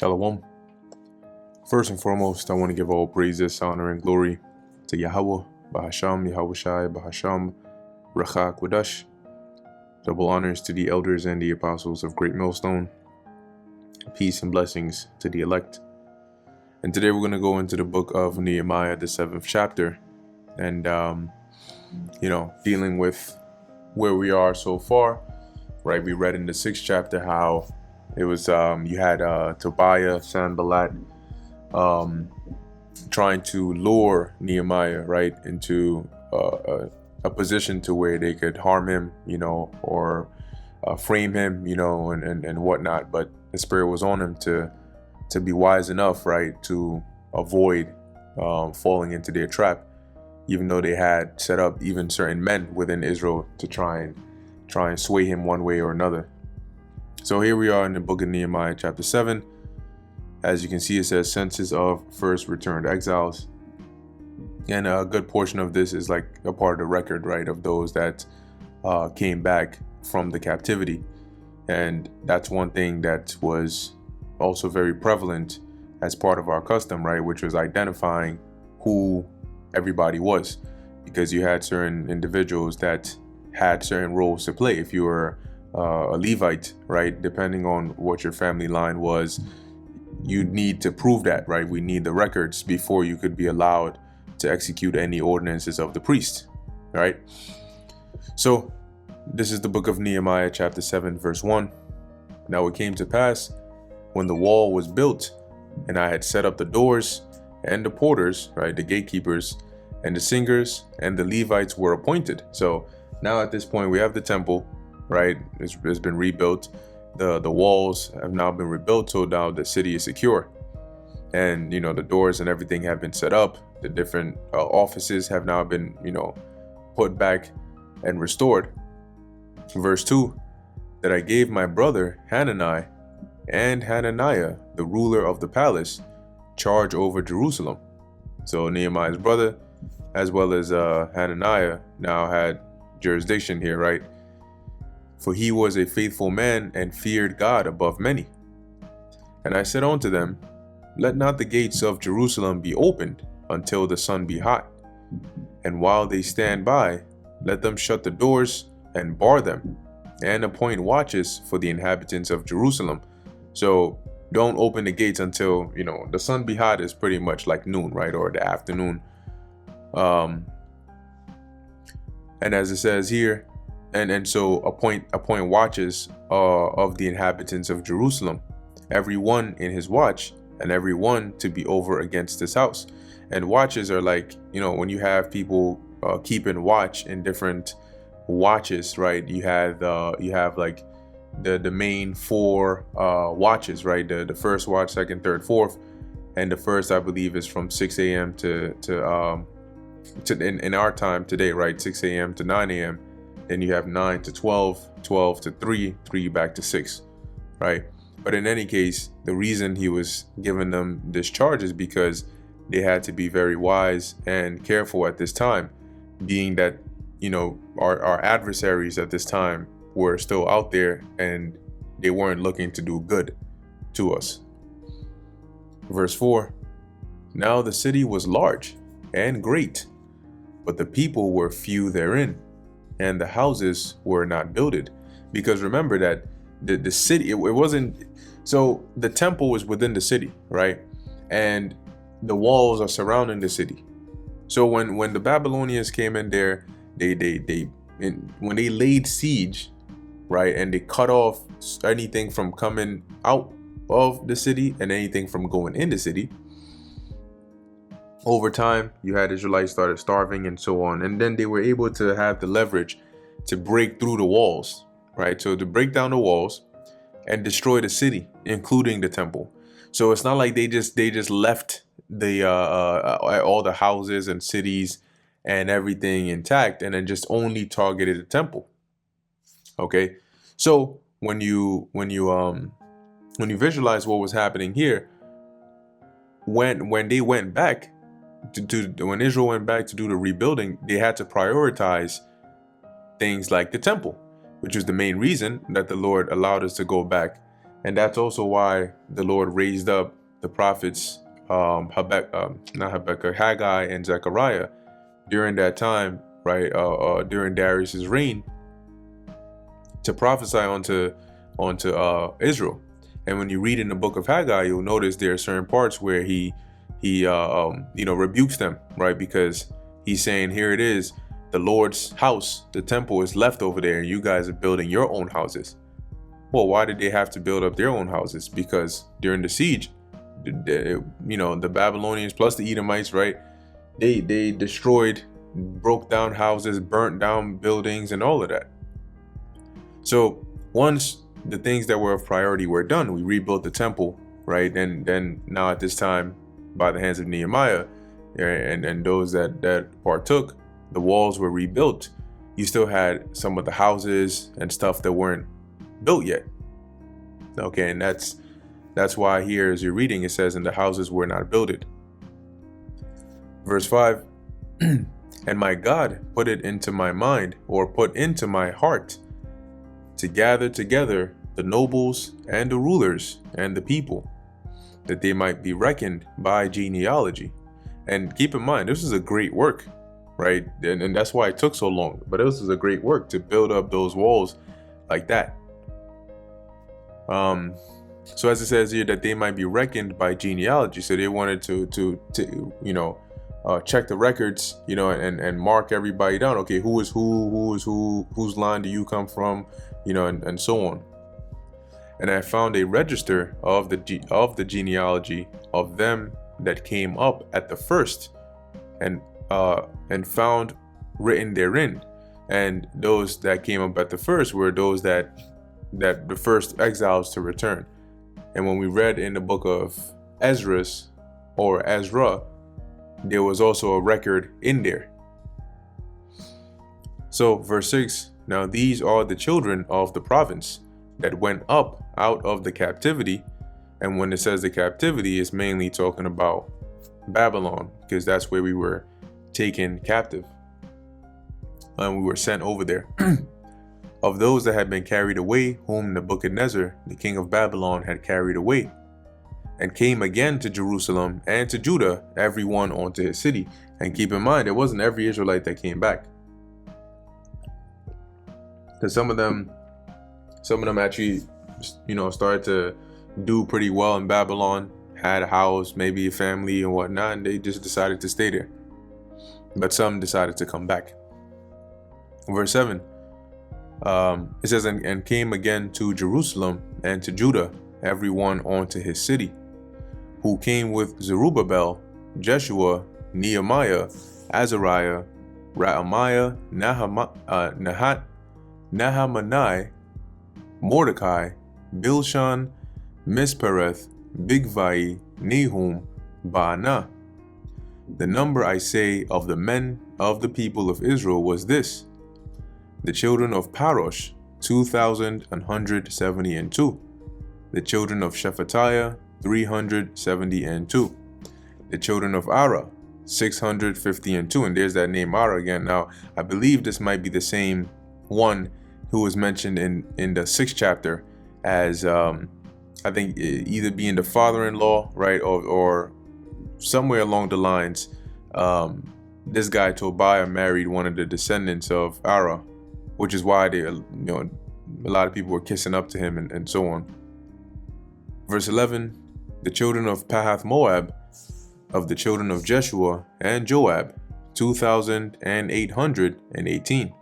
Shalom. First and foremost, I want to give all praises, honor, and glory to Yahweh, Bahasham, Yahushai, Bahasham, Racha Kodash. Double honors to the elders and the apostles of Great Millstone. Peace and blessings to the elect. And today we're going to go into the book of Nehemiah, the 7th chapter, and dealing with where we are so far. Right, we read in the 6th chapter how it was you had Tobiah, Sanballat, trying to lure Nehemiah right into a position to where they could harm him, or frame him, and whatnot. But the Spirit was on him to be wise enough, right, to avoid falling into their trap, even though they had set up even certain men within Israel to try and sway him one way or another. So here we are in the book of Nehemiah chapter 7. As you can see, it says census of first returned exiles. And a good portion of this is like a part of the record, right, of those that came back from the captivity. And that's one thing that was also very prevalent as part of our custom, right, which was identifying who everybody was, because you had certain individuals that had certain roles to play. If you were a Levite, right, depending on what your family line was, you need to prove that, right? We need the records before you could be allowed to execute any ordinances of the priest, right? So this is the book of Nehemiah chapter 7 verse 1. Now it came to pass when the wall was built and I had set up the doors and the porters, right, the gatekeepers and the singers and the Levites were appointed. So now at this point we have the temple, right? It's been rebuilt. The walls have now been rebuilt, so now the city is secure. And the doors and everything have been set up. The different offices have now been put back and restored. Verse 2, that I gave my brother Hanani and Hananiah, the ruler of the palace, charge over Jerusalem. So Nehemiah's brother as well as Hananiah now had jurisdiction here, right? For he was a faithful man and feared God above many. And I said unto them, let not the gates of Jerusalem be opened until the sun be hot. And while they stand by, let them shut the doors and bar them, and appoint watches for the inhabitants of Jerusalem. So don't open the gates until, the sun be hot is pretty much like noon, right? Or the afternoon. And as it says here, and so appoint watches of the inhabitants of Jerusalem, every one in his watch, and every one to be over against his house. And watches are like, when you have people keeping watch in different watches, right? You have like the main four watches, right? The first watch, second, third, fourth, and the first, I believe, is from 6 a.m. to in our time today, right? 6 a.m. to 9 a.m. Then you have 9 to 12, 12 to 3, 3 back to 6, right? But in any case, the reason he was giving them this charge is because they had to be very wise and careful at this time, being that, our adversaries at this time were still out there and they weren't looking to do good to us. Verse 4, now the city was large and great, but the people were few therein, and the houses were not builded. Because remember that the city, it wasn't, so the temple was within the city, right? And the walls are surrounding the city. So when the Babylonians came in there, when they laid siege, right, and they cut off anything from coming out of the city and anything from going in the city, over time, you had Israelites started starving and so on. And then they were able to have the leverage to break through the walls, right? So to break down the walls and destroy the city, including the temple. So it's not like they just left the all the houses and cities and everything intact and then just only targeted the temple. Okay. So when you visualize what was happening here, when they went back, when Israel went back to do the rebuilding, they had to prioritize things like the temple, which is the main reason that the Lord allowed us to go back And that's also why the Lord raised up the prophets, Haggai and Zechariah during that time, right? During Darius's reign, to prophesy onto Israel. And when you read in the book of Haggai, you'll notice there are certain parts where he rebukes them, right? Because he's saying, here it is, the Lord's house, the temple is left over there, and you guys are building your own houses. Well, why did they have to build up their own houses? Because during the siege, the Babylonians plus the Edomites, right? They destroyed, broke down houses, burnt down buildings, and all of that. So once the things that were of priority were done, we rebuilt the temple, right? And then now at this time, by the hands of Nehemiah and those that partook, the walls were rebuilt. You still had some of the houses and stuff that weren't built yet. Okay, and that's why here as you're reading, it says, and the houses were not builded. Verse 5, and my God put it into my mind, or put into my heart, to gather together the nobles and the rulers and the people, that they might be reckoned by genealogy. And keep in mind, this is a great work, right? And that's why it took so long. But this is a great work to build up those walls like that. So as it says here, that they might be reckoned by genealogy. So they wanted to check the records, and mark everybody down. Okay, who is who, whose line do you come from, and so on. And I found a register of the genealogy of them that came up at the first, and found written therein. And those that came up at the first were those that the first exiles to return. And when we read in the book of Ezra, there was also a record in there. So verse 6, now these are the children of the province that went up out of the captivity. And when it says the captivity, it's mainly talking about Babylon, because that's where we were taken captive and we were sent over there. Of those that had been carried away, whom Nebuchadnezzar, the king of Babylon, had carried away, and came again to Jerusalem and to Judah, every one unto his city. And keep in mind, it wasn't every Israelite that came back, because some of them actually, started to do pretty well in Babylon, had a house, maybe a family and whatnot, and they just decided to stay there. But some decided to come back. Verse 7, it says, and came again to Jerusalem and to Judah, every one unto his city, who came with Zerubbabel, Jeshua, Nehemiah, Azariah, Raamiah, Nahamani, Mordecai, Bilshan, Mispereth, Bigvai, Nahum, Baanah. The number, I say, of the men of the people of Israel was this: the children of Parosh, 2,172. The children of Shephatiah, 372. The children of Ara, 652. And there's that name Ara again. Now, I believe this might be the same one who was mentioned in the 6th chapter as, I think, either being the father-in-law, right, or somewhere along the lines. This guy Tobiah married one of the descendants of Ara, which is why a lot of people were kissing up to him and so on. Verse 11, the children of Pahath Moab, of the children of Jeshua and Joab, 2,818.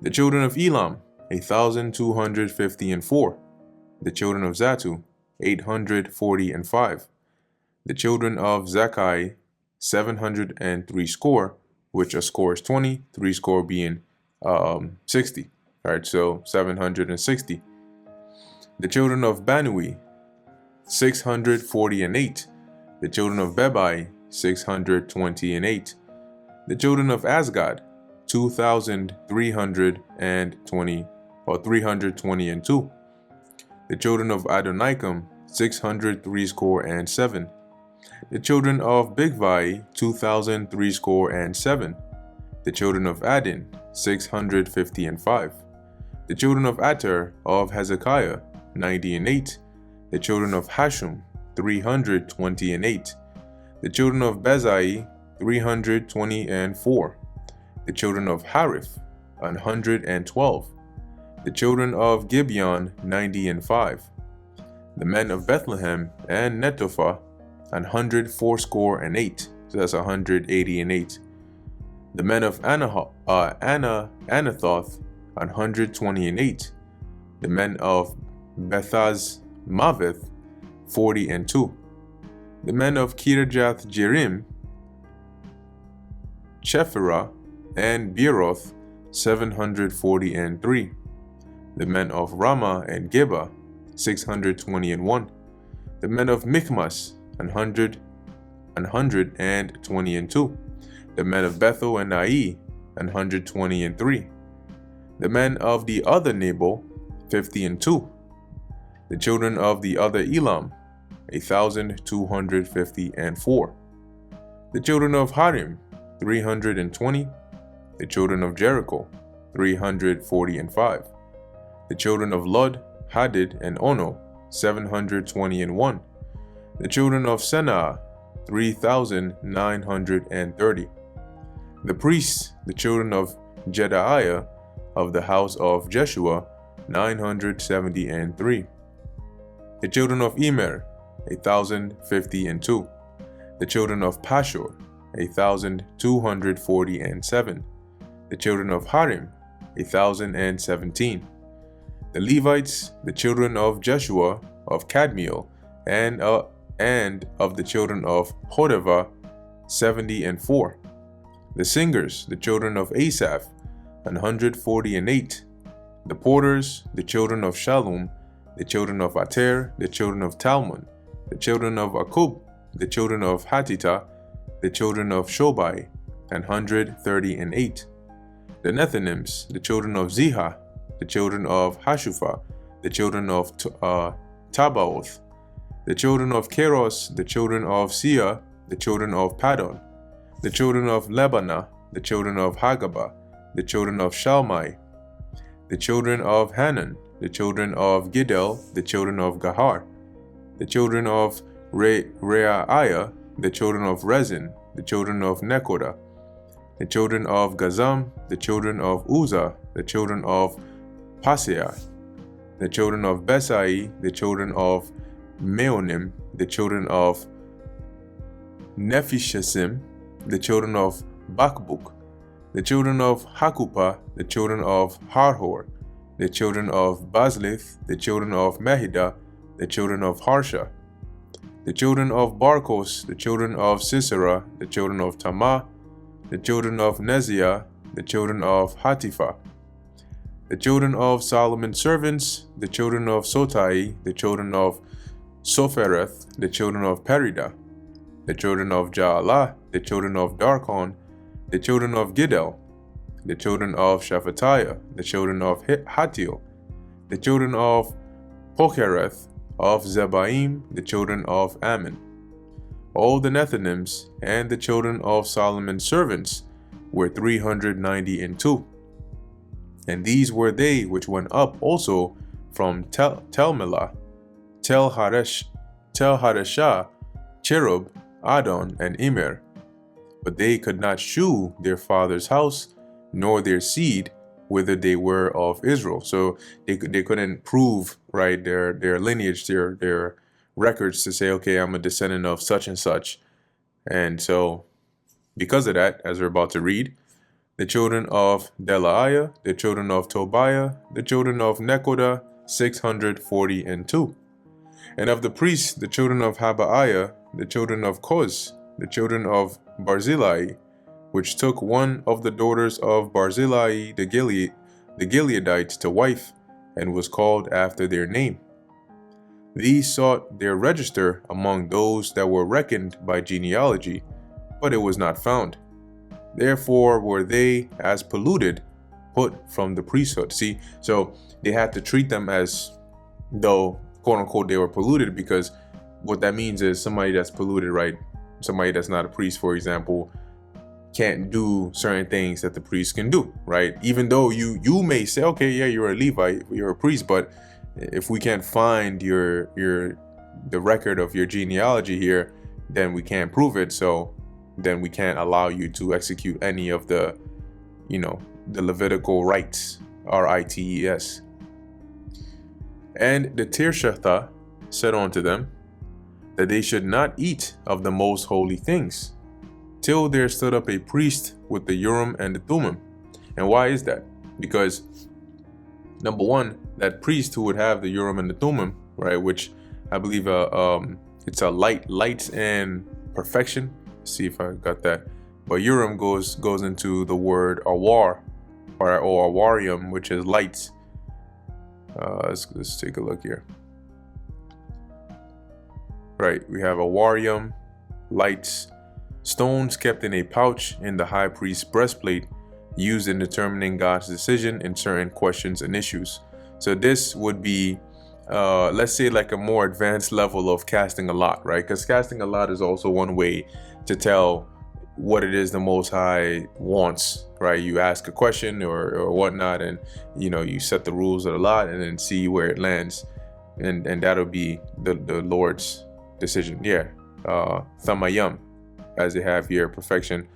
The children of Elam, 1,254. The children of Zatu, 845. The children of Zakkai, 703 score, which a score is 20, 3 score being 60. All right, so 760. The children of Banui, 648. The children of Bebai, 628. The children of Asgad, 2,320 or 322. The children of Adonikam, 603 score and 7. The children of Bigvai, 2,003 score and 7. The children of Adin, 650 and 5. The children of Ater of Hezekiah, 90 and 8. The children of Hashum, 328. The children of Bezai, 324. The children of Hariph, 112. The children of Gibeon, 90. The men of Bethlehem and Netophah, 180. So that's 188. The men of Anathoth, 128. The men of Bethaz Maveth, 40. The men of Kirjath Jearim, Chephirah, and Beeroth, 743. The men of Ramah and Geba, 621. The men of Michmas, 122. The men of Bethel and Ai, 123. The men of the other Nebo, 50. The children of the other Elam, 1,254. The children of Harim, 320. The children of Jericho, 345. The children of Lod, Hadid, and Ono, 721. The children of Senaa, 3,930. The priests, the children of Jedaiah, of the house of Jeshua, 973. The children of Immer, 1,052. The children of Pashur, 1,247. The children of Harim, 1,017. The Levites, the children of Jeshua, of Kadmiel, and of the children of Hodavah, 74. The singers, the children of Asaph, 148. The porters, the children of Shallum, the children of Ater, the children of Talmon, the children of Akub, the children of Hatita, the children of Shobai, 138. The Nethinims, the children of Ziha, the children of Hashupha, the children of Tabaoth, the children of Keros, the children of Sia, the children of Padon, the children of Lebanah, the children of Hagabah, the children of Shalmai, the children of Hanan, the children of Giddel, the children of Gahar, the children of Reaiah, the children of Rezin, the children of Nekoda, the children of Gazam, the children of Uzzah, the children of Paseah, the children of Besai, the children of Meonim, the children of Nephishasim, the children of Bakbuk, the children of Hakupah, the children of Harhor, the children of Bazlith, the children of Mehidah, the children of Harsha, the children of Barkos, the children of Sisera, the children of Tamah, the children of Neziah, the children of Hatipha, the children of Solomon's servants, the children of Sotai, the children of Sophereth, the children of Perida, the children of Jaalah, the children of Darkon, the children of Giddel, the children of Shephatiah, the children of Hatil, the children of Pochereth, of Zebaim, the children of Ammon. All the Nethinims and the children of Solomon's servants were 392. And these were they which went up also from Telmelah, Tel-Hareshah, Cherub, Adon, and Immer. But they could not shew their father's house, nor their seed, whether they were of Israel. So they couldn't prove, right, their lineage, their records to say, okay, I'm a descendant of such and such. And so because of that, as we're about to read, the children of Delaiah, the children of Tobiah, the children of Nekoda, 642. And of the priests, the children of Habaiah, the children of Koz, the children of Barzillai, which took one of the daughters of Barzillai the Gileadites to wife, and was called after their name. These sought their register among those that were reckoned by genealogy, but it was not found. Therefore were they, as polluted, put from the priesthood. See, so they had to treat them as though, quote unquote, they were polluted, because what that means is somebody that's polluted, right? Somebody that's not a priest, for example, can't do certain things that the priest can do, right? Even though you may say, okay, yeah, you're a Levite, you're a priest, but if we can't find the record of your genealogy here, then we can't prove it. So then we can't allow you to execute any of the, the Levitical rites, rites. And the Tirshatha said unto them that they should not eat of the most holy things, till there stood up a priest with the Urim and the Thummim. And why is that? Because number one, that priest who would have the Urim and the Thummim, right, which I believe it's a light and perfection. Let's see if I got that. But Urim goes into the word awar, or awarium, which is lights. Let's take a look here. Right, we have awarium, lights, stones kept in a pouch in the high priest's breastplate, used in determining God's decision in certain questions and issues. So this would be, let's say, like a more advanced level of casting a lot, right? Because casting a lot is also one way to tell what it is the Most High wants, right? You ask a question or whatnot, and you set the rules of the lot, and then see where it lands, and that'll be the Lord's decision. Yeah, Thamayam, as they have here, perfection.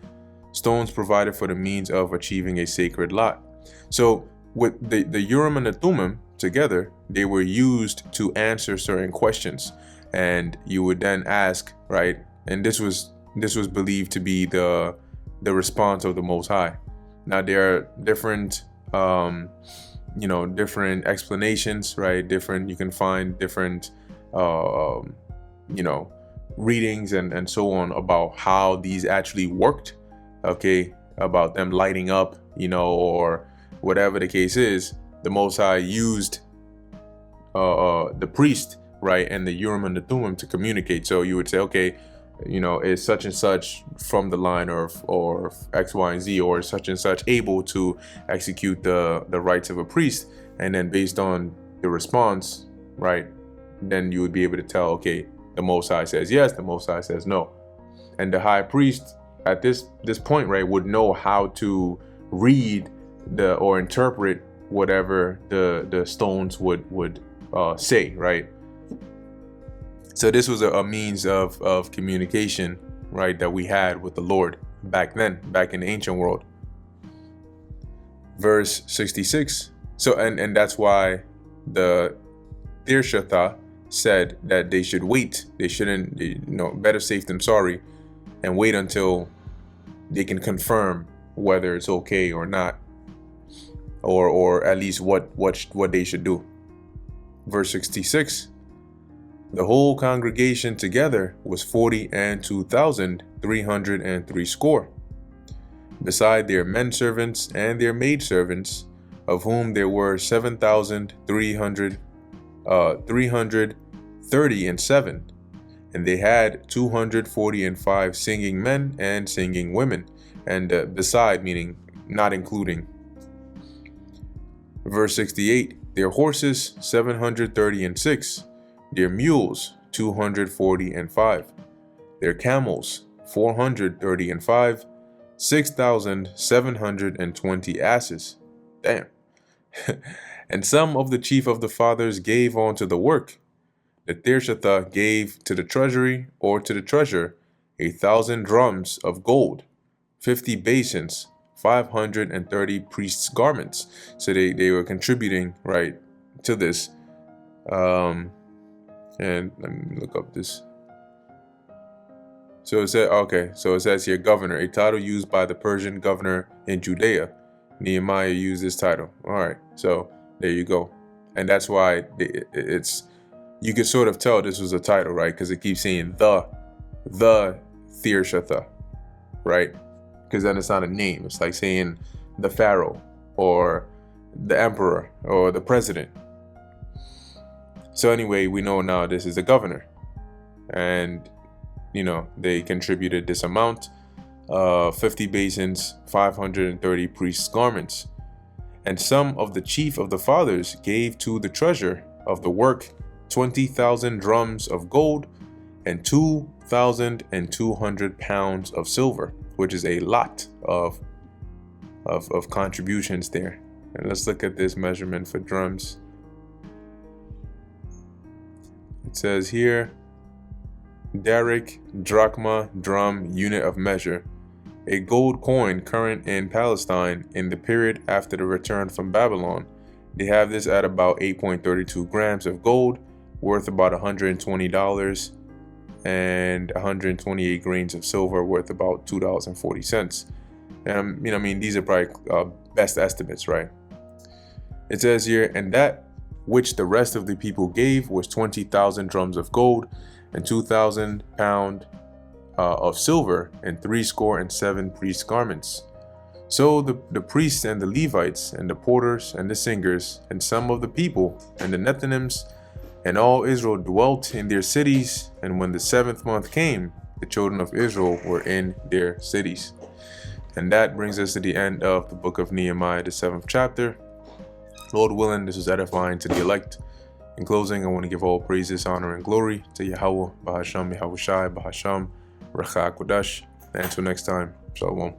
Stones provided for the means of achieving a sacred lot. So with the Urim and the Thummim together, they were used to answer certain questions, and you would then ask, right? And this was believed to be the response of the Most High. Now there are different different explanations, right? You can find different readings and so on about how these actually worked, okay, about them lighting up, or whatever the case is. The Most High used the priest, right, and the Urim and the Thummim to communicate. So you would say, okay, is such and such from the line or X, Y, and Z, or such and such able to execute the rights of a priest? And then based on the response, right, then you would be able to tell, okay, the Most High says yes, the Most High says no. And the high priest at this point, right, would know how to read or interpret whatever the stones would say, right? So this was a means of communication, right, that we had with the Lord back then, back in the ancient world. Verse 66. So and that's why the Tirshatha said that they should wait. They shouldn't, better safe than sorry, and wait until they can confirm whether it's okay or not, or at least what they should do. Verse 66. The whole congregation together was 40,003 score, beside their men servants and their maid servants, of whom there were 7,337, and they had 245 singing men and singing women, and beside meaning not including. Verse 68. Their horses 736. Their mules 245, their camels 435, 6,720 asses. Damn. And some of the chief of the fathers gave unto the work. The Tirshatha gave to the treasury or to the treasure 1,000 drums of gold, 50 basins, 530 priests' garments. So they were contributing, right, to this. And let me look up this. So it says here, governor, a title used by the Persian governor in Judea. Nehemiah used this title. All right, so there you go. And that's why you could sort of tell this was a title, right? Because it keeps saying the Tirshatha, right? Because then it's not a name. It's like saying the pharaoh or the emperor or the president. So anyway, we know now this is the governor, and they contributed this amount, 50 basins, 530 priests' garments. And some of the chief of the fathers gave to the treasure of the work 20,000 drums of gold and 2,200 pounds of silver, which is a lot of contributions there. And let's look at this measurement for drums. It says here, Darik, drachma, drum, unit of measure. A gold coin current in Palestine in the period after the return from Babylon. They have this at about 8.32 grams of gold, worth about $120, and 128 grains of silver, worth about $2.40. And these are probably best estimates, right? It says here, and that which the rest of the people gave was 20,000 drums of gold, and 2,000 pound of silver, and 67 priests' garments. So the priests and the Levites and the porters and the singers and some of the people and the Nethinims and all Israel dwelt in their cities. And when the 7th month came, the children of Israel were in their cities. And that brings us to the end of the book of Nehemiah, the 7th chapter. Lord willing, this was edifying to the elect. In closing, I want to give all praises, honor, and glory to Yahweh, Bahasham, Yahushai, Bahasham, Racha Kodash. And until next time, Shalom.